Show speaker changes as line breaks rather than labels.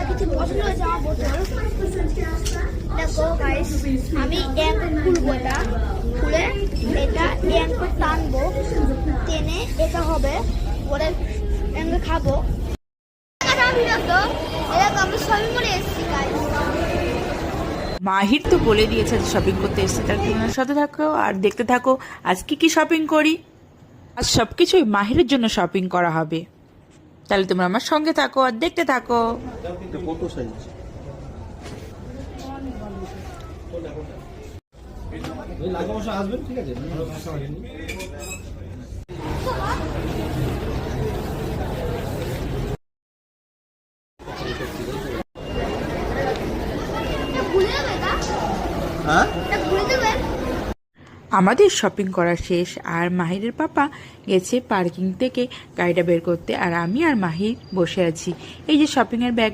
কিছু পছন্দ হয়েছে আমার বোতল। দেখো গাইস, আমি খুলবো, এটা খুলে এটা টানবো, টেনে এটা হবে, ওরে খাবো। আমি শপিং করে এসেছি গাইস।
মাহির তো বলে দিয়েছে শপিং করতে এসেছে, তার তোমার সাথে থাকো আর দেখতে থাকো আজ কি শপিং করি। আজ সবকিছুই মাহিরের জন্য শপিং করা হবে, তাহলে তোমরা আমার সঙ্গে থাকো আর দেখতে থাকো।
আসবেন, ঠিক আছে।
আমাদের শপিং করা শেষ আর মাহিরের পাপা গেছে পার্কিং থেকে গাড়িটা বের করতে, আর আমি আর মাহির বসে আছি। এই যে শপিং এর ব্যাগ